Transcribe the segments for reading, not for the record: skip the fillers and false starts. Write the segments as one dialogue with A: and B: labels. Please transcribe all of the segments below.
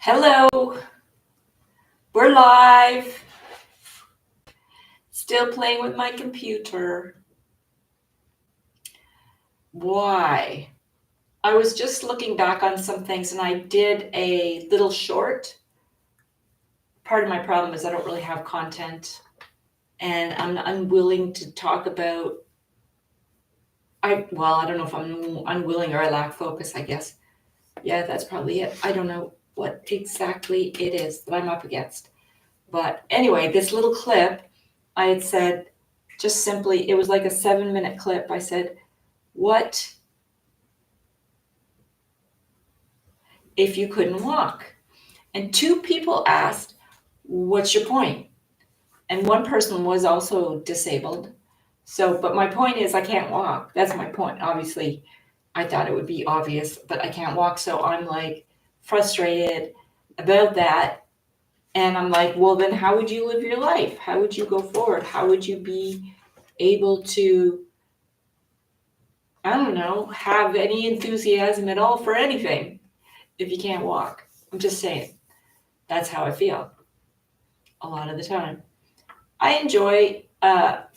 A: Hello, we're live. Still playing with my computer. Why? I was just looking back on some things and I did a little short. Part of my problem is I don't really have content and I'm unwilling to talk about. I don't know if I'm unwilling or I lack focus, I guess. Yeah, that's probably it. I don't know what exactly it is that I'm up against. But anyway, this little clip, I had said just simply, it was like a 7-minute clip. I said, what if you couldn't walk? And 2 people asked, what's your point? And one person was also disabled. So, but my point is I can't walk. That's my point. Obviously, I thought it would be obvious, but I can't walk. So I'm like frustrated about that. And I'm like, well, then how would you live your life? How would you go forward? How would you be able to, I don't know, have any enthusiasm at all for anything if you can't walk? I'm just saying, that's how I feel a lot of the time. I enjoy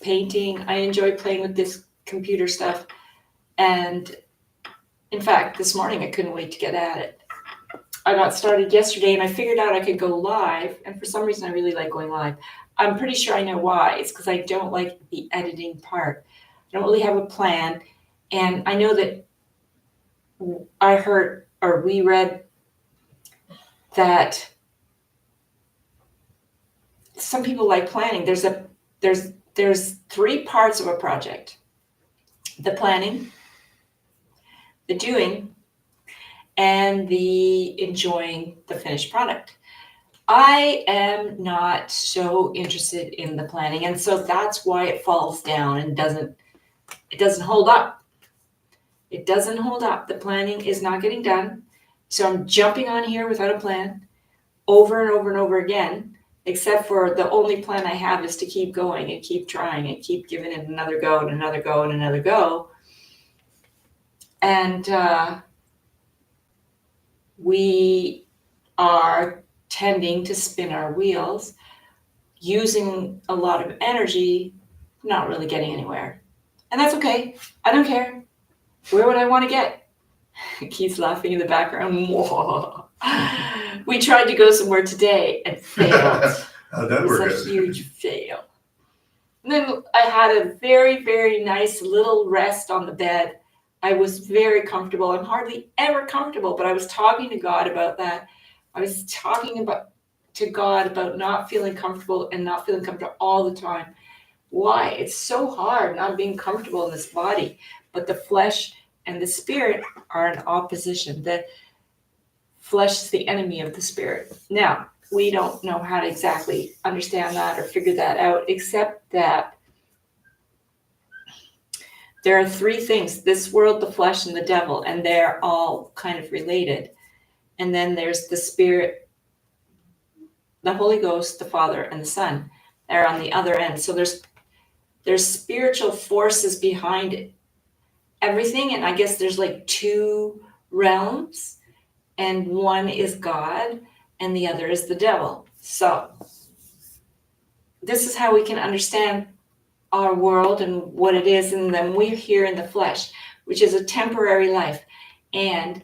A: painting. I enjoy playing with this computer stuff. And in fact, this morning I couldn't wait to get at it. I got started yesterday and I figured out I could go live. And for some reason, I really like going live. I'm pretty sure I know why. It's because I don't like the editing part. I don't really have a plan. And I know that I heard or we read that some people like planning. There's 3 parts of a project: the planning, the doing, and the enjoying the finished product. I am not so interested in the planning, and so that's why it falls down and doesn't hold up. It doesn't hold up. The planning is not getting done. So I'm jumping on here without a plan over and over and over again, except for the only plan I have is to keep going and keep trying and keep giving it another go and another go and another go. And we are tending to spin our wheels, using a lot of energy, not really getting anywhere. And that's okay. I don't care. Where would I want to get? Keith's laughing in the background. We tried to go somewhere today and failed.
B: How'd that work?
A: It was a huge fail. And then I had a very, very nice little rest on the bed. I was very comfortable. I'm hardly ever comfortable, but I was talking to God about that. I was talking to God about not feeling comfortable and not feeling comfortable all the time. Why? It's so hard not being comfortable in this body, but the flesh and the spirit are in opposition. The flesh is the enemy of the spirit. Now, we don't know how to exactly understand that or figure that out, except that there are 3 things: this world, the flesh, and the devil, and they're all kind of related. And then there's the spirit, the Holy Ghost, the Father, and the Son. They're on the other end. So there's spiritual forces behind it. Everything, and I guess there's like 2 realms, and one is God and the other is the devil. So this is how we can understand our world and what it is, and then we're here in the flesh, which is a temporary life. And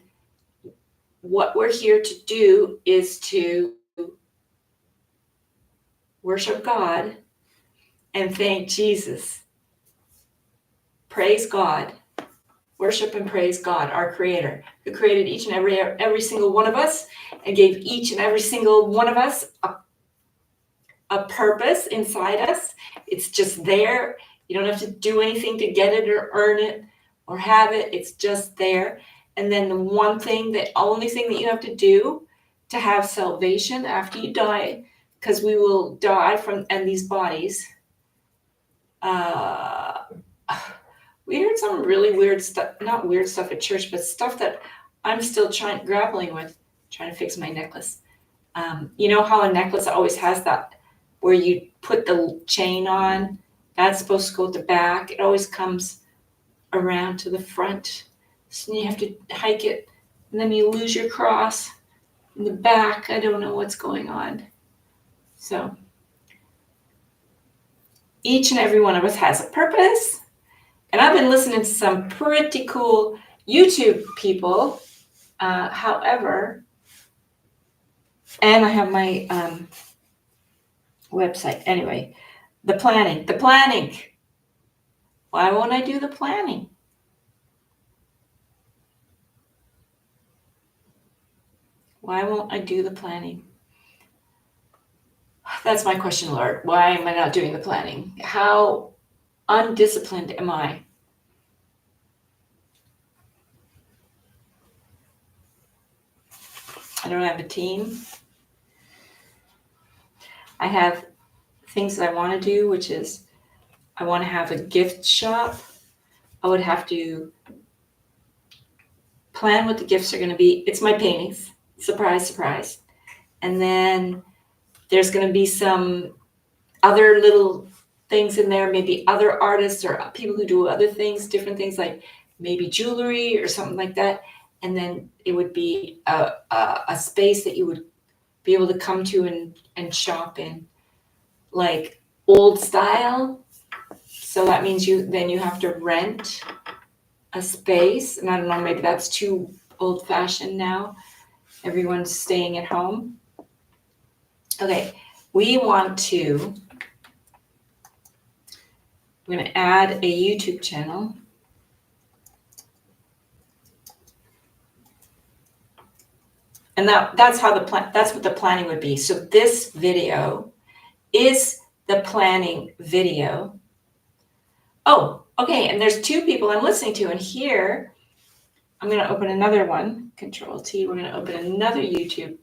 A: what we're here to do is to worship God and thank Jesus. Praise God. Worship and praise God, our Creator, who created each and every single one of us and gave each and every single one of us a purpose inside us. It's just there. You don't have to do anything to get it or earn it or have it. It's just there. And then the only thing that you have to do to have salvation after you die, because we will die and these bodies, we heard some really weird stuff, not weird stuff at church, but stuff that I'm still grappling with, trying to fix my necklace. You know how a necklace always has that where you put the chain on? That's supposed to go at the back. It always comes around to the front. So you have to hike it, and then you lose your cross. in the back, I don't know what's going on. So each and every one of us has a purpose. And I've been listening to some pretty cool YouTube people. However, and I have my website. Anyway, the planning. Why won't I do the planning? Why won't I do the planning? That's my question, Lord. Why am I not doing the planning? How undisciplined am I? I don't have a team. I have things that I want to do, which is I want to have a gift shop. I would have to plan what the gifts are going to be. It's my paintings. Surprise, surprise. And then there's going to be some other little things in there, maybe other artists or people who do other things, different things like maybe jewelry or something like that. And then it would be a space that you would be able to come to and shop in, like old style. So that means you have to rent a space. And I don't know, maybe that's too old fashioned now. Everyone's staying at home. Okay, we want to, I'm going to add a YouTube channel. And that's how that's what the planning would be. So this video is the planning video. Oh, okay, and there's two people I'm listening to, and here I'm going to open another one. Control T. We're going to open another YouTube.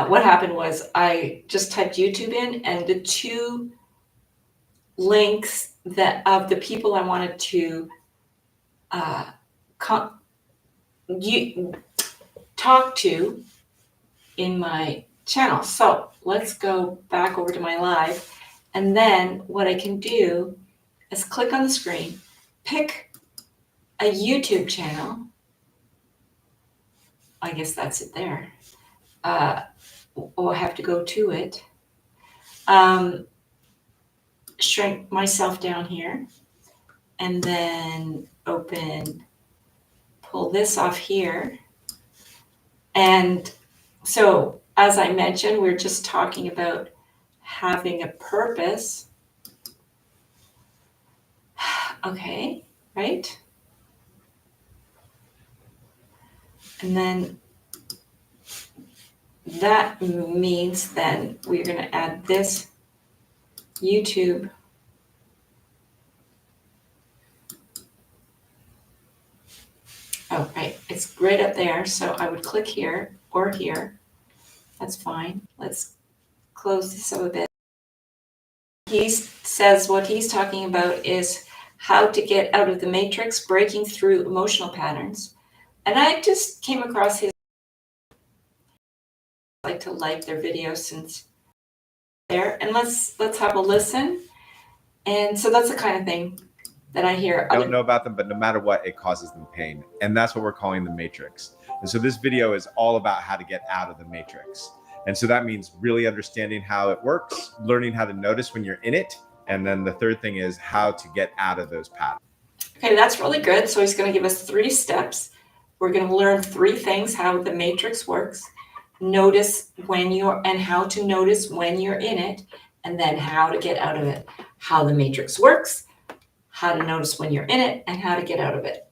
A: What happened was I just typed YouTube in, and the two links that of the people I wanted to talk to in my channel. So let's go back over to my live, and then what I can do is click on the screen, pick a YouTube channel. I guess that's it there. I have to go to it. Shrink myself down here, and then pull this off here. And so, as I mentioned, we're just talking about having a purpose. Okay, right? And then that means then we're going to add this YouTube. Oh, right, it's right up there. So I would click here or here. That's fine. Let's close this up a bit. He says what he's talking about is how to get out of the matrix, breaking through emotional patterns. And I just came across his, I like to like their videos since there. And let's have a listen. And so that's the kind of thing that I hear.
B: I don't know about them, but no matter what, it causes them pain. And that's what we're calling the matrix. And so this video is all about how to get out of the matrix. And so that means really understanding how it works, learning how to notice when you're in it. And then the third thing is how to get out of those patterns.
A: Okay, that's really good. So he's going to give us 3 steps. We're going to learn 3 things, how the matrix works, notice and how to notice when you're in it, and then how to get out of it, how the matrix works, how to notice when you're in it, and how to get out of it.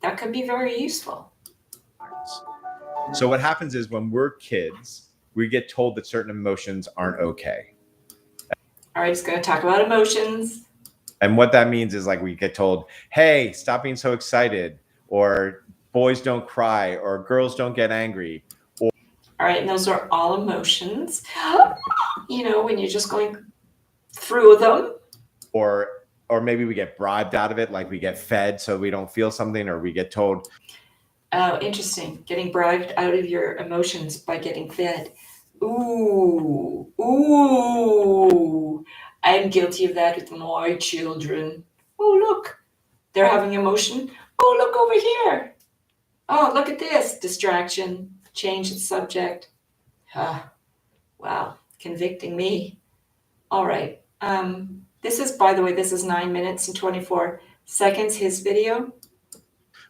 A: That could be very useful.
B: So what happens is when we're kids, we get told that certain emotions aren't okay.
A: All right, he's going to talk about emotions.
B: And what that means is like we get told, hey, stop being so excited, or boys don't cry, or girls don't get angry.
A: All right, and those are all emotions, when you're just going through them.
B: Or maybe we get bribed out of it, like we get fed so we don't feel something, or we get told.
A: Oh, interesting. Getting bribed out of your emotions by getting fed. Ooh. I'm guilty of that with my children. Oh, look. They're having emotion. Oh, look over here. Oh, look at this. Distraction. Change the subject. Ah, wow. Convicting me. All right. This is, by the way, this is 9 minutes and 24 seconds, his video.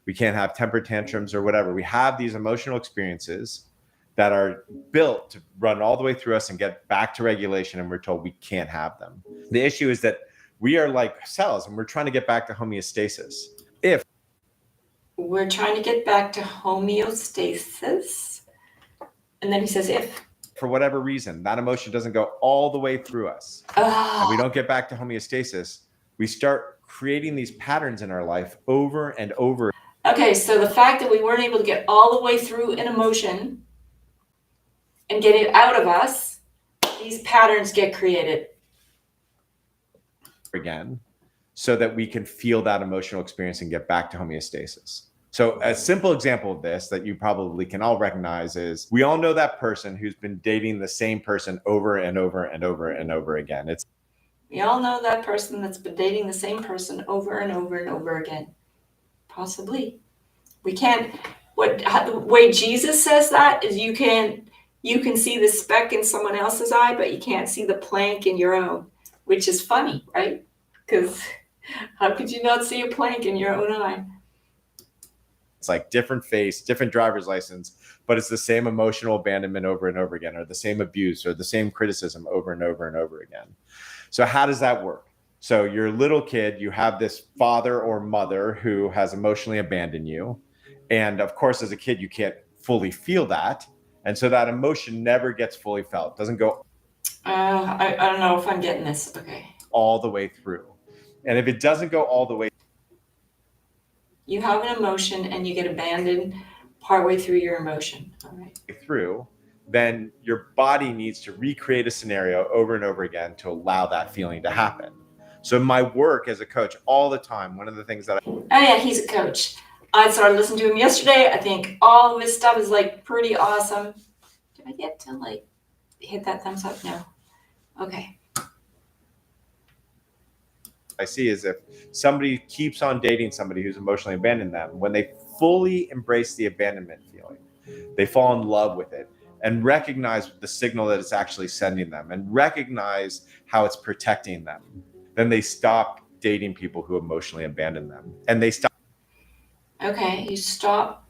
B: We can't have temper tantrums or whatever. We have these emotional experiences that are built to run all the way through us and get back to regulation, and we're told we can't have them. The issue is that we are like cells and we're trying to get back to homeostasis. If
A: We're trying to get back to homeostasis. And then he says, if.
B: for whatever reason that emotion doesn't go all the way through us and we don't get back to homeostasis, we start creating these patterns in our life over and over.
A: Okay, so the fact that we weren't able to get all the way through an emotion and get it out of us, these patterns get created.
B: Again, so that we can feel that emotional experience and get back to homeostasis. So a simple example of this that you probably can all recognize is we all know that person who's been dating the same person over and over and over and over again.
A: We all know that person that's been dating the same person over and over and over again. Possibly. We can't, the way Jesus says that is you can see the speck in someone else's eye, but you can't see the plank in your own, which is funny, right? Because how could you not see a plank in your own eye?
B: It's like different face, different driver's license, but it's the same emotional abandonment over and over again, or the same abuse or the same criticism over and over and over again. So how does that work? So you're a little kid, you have this father or mother who has emotionally abandoned you. And of course, as a kid, you can't fully feel that. And so that emotion never gets fully felt. It doesn't go
A: I don't know if I'm getting this. Okay.
B: all the way through. And if it doesn't go all the way
A: You have an emotion and you get abandoned partway through your emotion. All right.
B: through, then your body needs to recreate a scenario over and over again to allow that feeling to happen. So my work as a coach all the time, one of the things that
A: Oh yeah, he's a coach. I started listening to him yesterday. I think all of his stuff is like pretty awesome. Did I get to like hit that thumbs up? No. Okay.
B: I see is if somebody keeps on dating somebody who's emotionally abandoned them, when they fully embrace the abandonment feeling, they fall in love with it and recognize the signal that it's actually sending them and recognize how it's protecting them. Then they stop dating people who emotionally abandon them, and they stop.
A: Okay, you stop.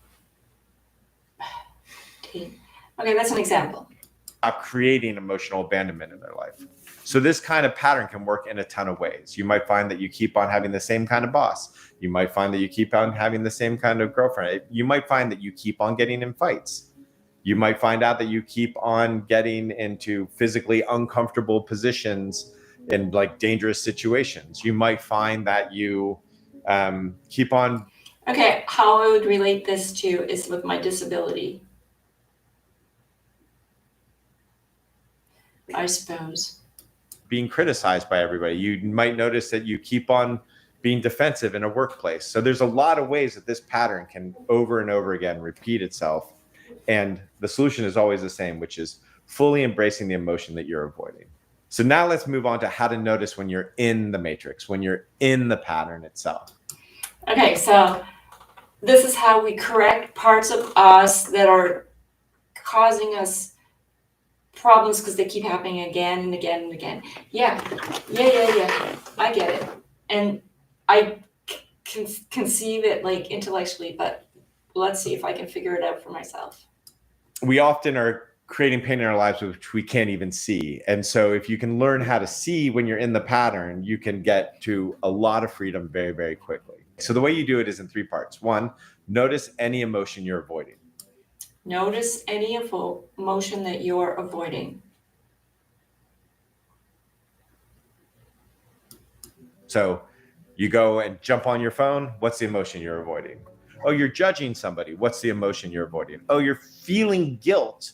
A: Okay, that's an example.
B: Stop creating emotional abandonment in their life. So this kind of pattern can work in a ton of ways. You might find that you keep on having the same kind of boss. You might find that you keep on having the same kind of girlfriend. You might find that you keep on getting in fights. You might find out that you keep on getting into physically uncomfortable positions in like dangerous situations. You might find that you keep on.
A: Okay, how I would relate this to is with my disability, I suppose.
B: Being criticized by everybody. You might notice that you keep on being defensive in a workplace. So there's a lot of ways that this pattern can over and over again repeat itself. And the solution is always the same, which is fully embracing the emotion that you're avoiding. So now let's move on to how to notice when you're in the matrix, when you're in the pattern itself.
A: Okay, so this is how we correct parts of us that are causing us problems because they keep happening again and again and again. Yeah. I get it. And I can conceive it like intellectually, but let's see if I can figure it out for myself.
B: We often are creating pain in our lives which we can't even see. And so if you can learn how to see when you're in the pattern, you can get to a lot of freedom very, very quickly. So the way you do it is in 3 parts. 1, notice any emotion you're avoiding.
A: Notice any emotion that you're avoiding.
B: So you go and jump on your phone. What's the emotion you're avoiding? Oh, you're judging somebody. What's the emotion you're avoiding? Oh, you're feeling guilt,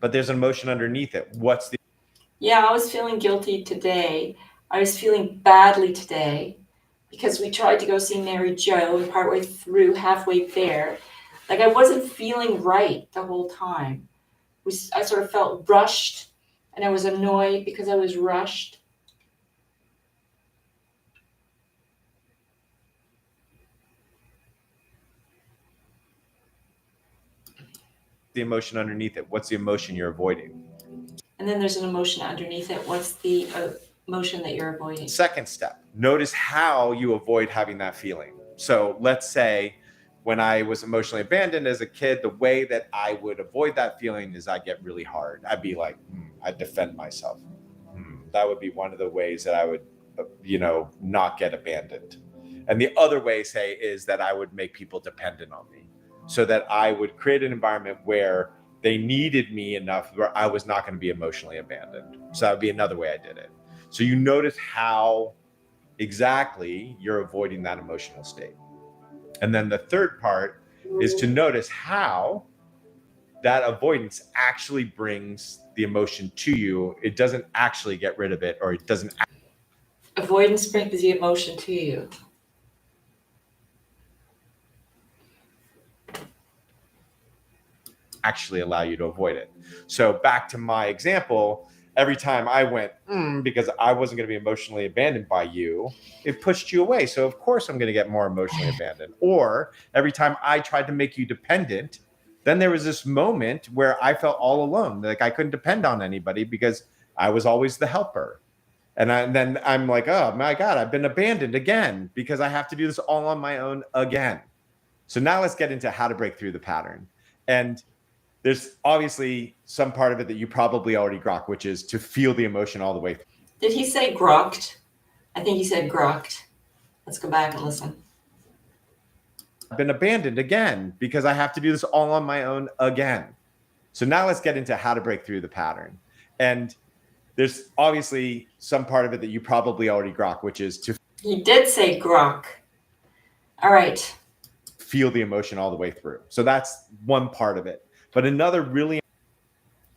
B: but there's an emotion underneath it. What's the...
A: Yeah, I was feeling guilty today. I was feeling badly today because we tried to go see Mary Jo and partway through, halfway there, like I wasn't feeling right the whole time. I sort of felt rushed and I was annoyed because I was rushed.
B: the emotion underneath it? What's the emotion you're avoiding?
A: And then there's an emotion underneath it. What's the emotion that you're avoiding?
B: Second step, notice how you avoid having that feeling. So let's say when I was emotionally abandoned as a kid, the way that I would avoid that feeling is I get really hard. I'd be like, I'd defend myself. That would be one of the ways that I would, not get abandoned. And the other way, say, is that I would make people dependent on me, so that I would create an environment where they needed me enough where I was not going to be emotionally abandoned. So that would be another way I did it. So you notice how exactly you're avoiding that emotional state. And then the third part is to notice how that avoidance actually brings the emotion to you. It doesn't actually get rid of it, or it doesn't.
A: Avoidance brings the emotion to you.
B: Actually allow you to avoid it. So back to my example, every time I went, because I wasn't going to be emotionally abandoned by you, it pushed you away. So of course I'm going to get more emotionally abandoned. Or every time I tried to make you dependent, then there was this moment where I felt all alone. Like I couldn't depend on anybody because I was always the helper. And then I'm like, oh my God, I've been abandoned again because I have to do this all on my own again. So now let's get into how to break through the pattern. And there's obviously some part of it that you probably already grok, which is to feel the emotion all the way through.
A: Did he say grokked? I think he said grokked. Let's go back and listen.
B: I've been abandoned again because I have to do this all on my own again. So now let's get into how to break through the pattern. And there's obviously some part of it that you probably already grok, which is to
A: He did say grok. All right.
B: Feel the emotion all the way through. So that's one part of it. But another really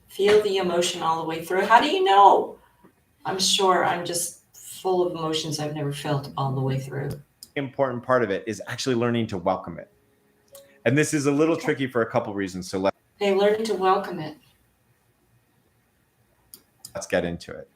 A: Feel the emotion all the way through. How do you know? I'm sure I'm just full of emotions I've never felt all the way through.
B: important part of it is actually learning to welcome it. And this is a little tricky for a couple reasons. So
A: Learning to welcome it.
B: Let's get into it.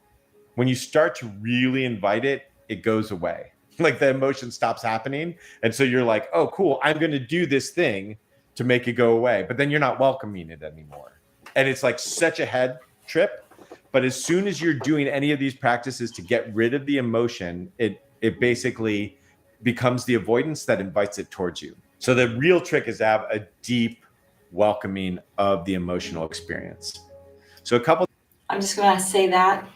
B: When you start to really invite it, it goes away. Like the emotion stops happening. And so you're like, oh, cool, I'm going to do this thing to make it go away. But then you're not welcoming it anymore. And it's like such a head trip. But as soon as you're doing any of these practices to get rid of the emotion, it basically becomes the avoidance that invites it towards you. So the real trick is to have a deep welcoming of the emotional experience. So
A: I'm just going to say that.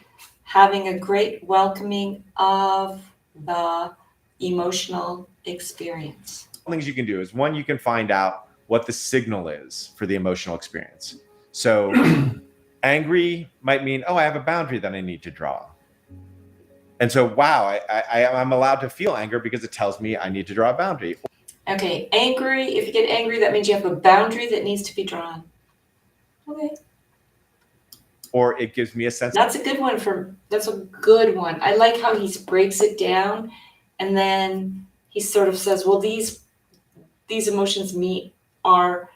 A: Having a great welcoming of the emotional experience.
B: things you can do is one, you can find out what the signal is for the emotional experience. So angry might mean, oh, I have a boundary that I need to draw. And so, wow, I'm allowed to feel anger because it tells me I need to draw a boundary.
A: Okay, angry. If you get angry, that means you have a boundary that needs to be drawn. Okay.
B: Or it gives me a sense.
A: That's a good one that's a good one. I like how he breaks it down and then he sort of says, well, these emotions are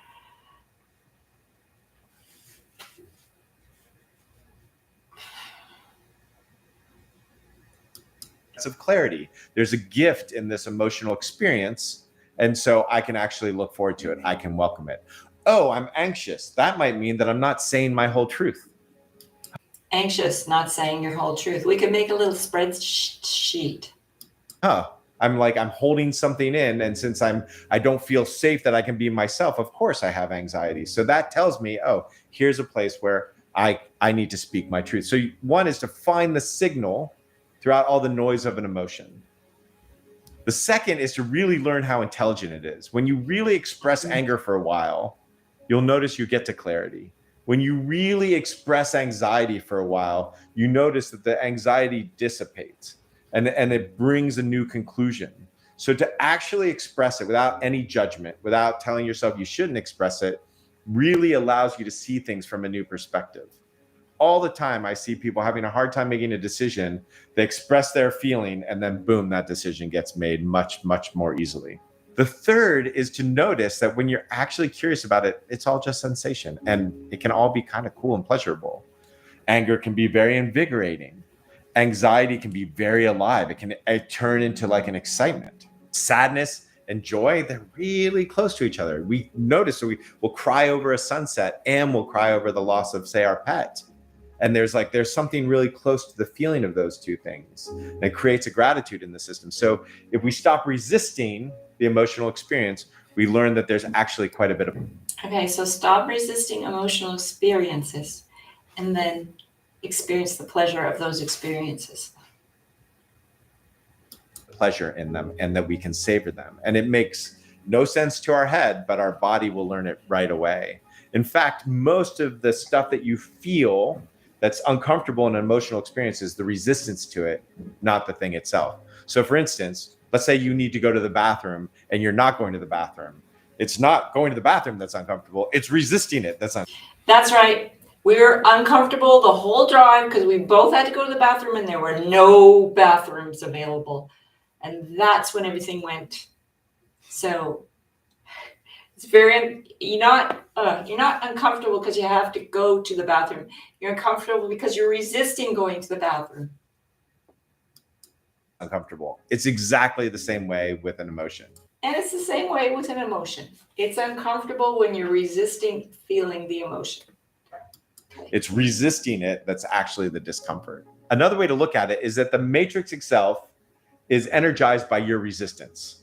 B: of clarity. There's a gift in this emotional experience. And so I can actually look forward to it. I can welcome it. Oh, I'm anxious. That might mean that I'm not saying my whole truth.
A: Anxious, not saying your whole truth. We could make a little spreadsheet.
B: I'm holding something in. And since I don't feel safe that I can be myself, of course I have anxiety. So that tells me, oh, here's a place where I need to speak my truth. So one is to find the signal throughout all the noise of an emotion. The second is to really learn how intelligent it is. When you really express anger for a while, you'll notice you get to clarity. When you really express anxiety for a while, you notice that the anxiety dissipates and it brings a new conclusion. So to actually express it without any judgment, without telling yourself you shouldn't express it, really allows you to see things from a new perspective. All the time, I see people having a hard time making a decision. They express their feeling, and then boom, that decision gets made much, much more easily. The third is to notice that when you're actually curious about it, it's all just sensation, and it can all be kind of cool and pleasurable. Anger can be very invigorating. Anxiety can be very alive. It can turn into like an excitement. Sadness and joy, they're really close to each other. We notice, so we will cry over a sunset and we'll cry over the loss of, say, our pet. And there's something really close to the feeling of those two things. And it creates a gratitude in the system. So if we stop resisting the emotional experience, we learn that there's actually quite a bit of.
A: Okay, so stop resisting emotional experiences and then experience the pleasure of those experiences.
B: Pleasure in them, and that we can savor them. And it makes no sense to our head, but our body will learn it right away. In fact, most of the stuff that you feel that's uncomfortable in an emotional experience is the resistance to it, not the thing itself. So for instance, let's say you need to go to the bathroom and you're not going to the bathroom. It's not going to the bathroom that's uncomfortable. It's resisting it that's uncomfortable.
A: That's right. We were uncomfortable the whole drive because we both had to go to the bathroom and there were no bathrooms available. And that's when everything went. So it's very, you're not uncomfortable because you have to go to the bathroom. You're uncomfortable because you're resisting going to the bathroom.
B: Uncomfortable. It's exactly the same way with an emotion.
A: And it's the same way with an emotion. It's uncomfortable when you're resisting feeling the emotion.
B: It's resisting it that's actually the discomfort. Another way to look at it is that the matrix itself is energized by your resistance.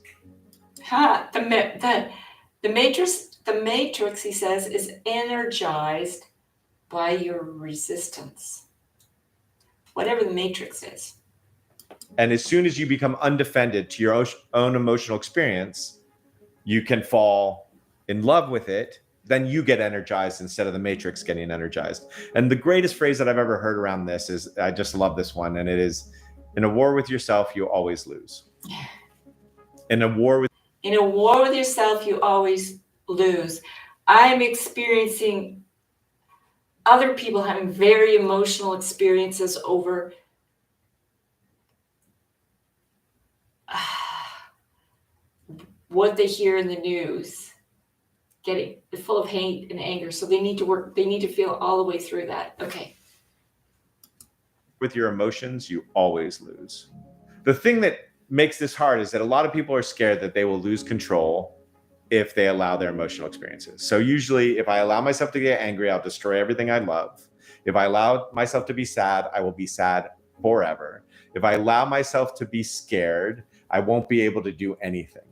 A: The matrix, he says, is energized by your resistance. Whatever the matrix is.
B: And as soon as you become undefended to your own emotional experience, you can fall in love with it. Then you get energized instead of the matrix getting energized. And the greatest phrase that I've ever heard around this is, I just love this one, and it is, in a war with yourself, you always lose. In a war with
A: yourself, you always lose. I'm experiencing other people having very emotional experiences over what they hear in the news, getting full of hate and anger. So they need to feel all the way through that. Okay.
B: With your emotions, you always lose. The thing that makes this hard is that a lot of people are scared that they will lose control if they allow their emotional experiences. So usually if I allow myself to get angry, I'll destroy everything I love. If I allow myself to be sad, I will be sad forever. If I allow myself to be scared, I won't be able to do anything.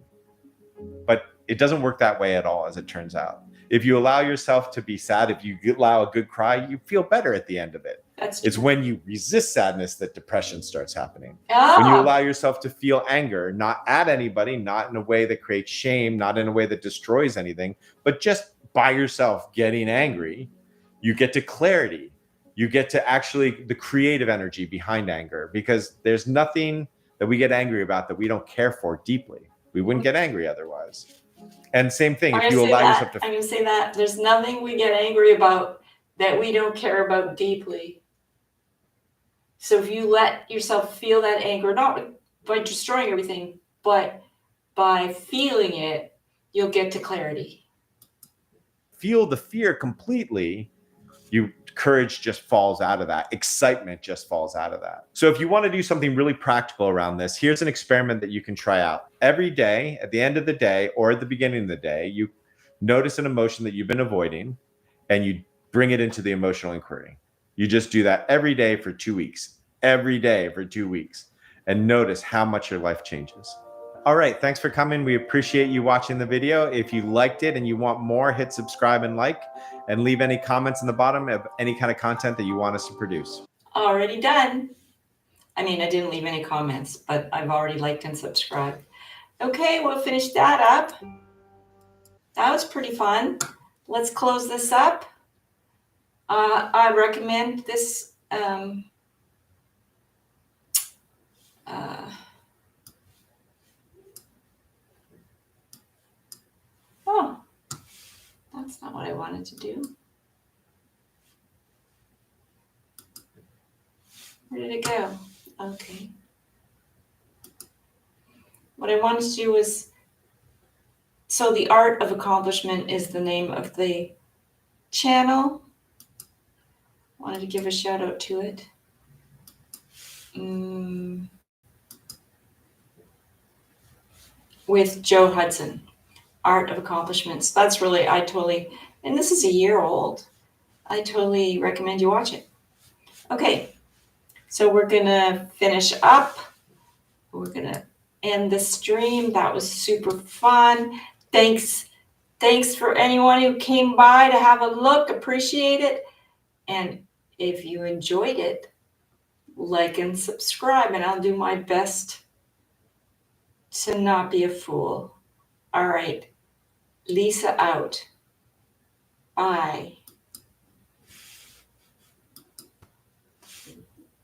B: But it doesn't work that way at all, as it turns out. If you allow yourself to be sad, if you allow a good cry, you feel better at the end of it. It's when you resist sadness that depression starts happening. When you allow yourself to feel anger, not at anybody, not in a way that creates shame, not in a way that destroys anything, but just by yourself getting angry, you get to clarity. You get to actually the creative energy behind anger, because there's nothing that we get angry about that we don't care for deeply. We wouldn't get angry otherwise. And same thing, if you allow yourself to...
A: I'm going to say that. There's nothing we get angry about that we don't care about deeply. So if you let yourself feel that anger, not by destroying everything, but by feeling it, you'll get to clarity.
B: Feel the fear completely, courage just falls out of that. Excitement just falls out of that. So if you want to do something really practical around this, here's an experiment that you can try out. Every day, at the end of the day or at the beginning of the day, you notice an emotion that you've been avoiding and you bring it into the emotional inquiry. You just do that every day for 2 weeks, every day for 2 weeks, and notice how much your life changes. All right, thanks for coming. We appreciate you watching the video. If you liked it and you want more, hit subscribe and like, and leave any comments in the bottom of any kind of content that you want us to produce.
A: Already done. I mean, I didn't leave any comments, but I've already liked and subscribed. Okay, we'll finish that up. That was pretty fun. Let's close this up. I recommend this. Oh, that's not what I wanted to do. Where did it go? Okay. What I wanted to do was, so The Art of Accomplishment is the name of the channel. Wanted to give a shout out to it. with Joe Hudson, Art of Accomplishments. That's really, and this is a year old. I totally recommend you watch it. Okay, so we're gonna finish up. We're gonna end the stream. That was super fun. Thanks for anyone who came by to have a look. Appreciate it. And if you enjoyed it, like and subscribe, and I'll do my best to not be a fool. All right, Lisa out. Bye.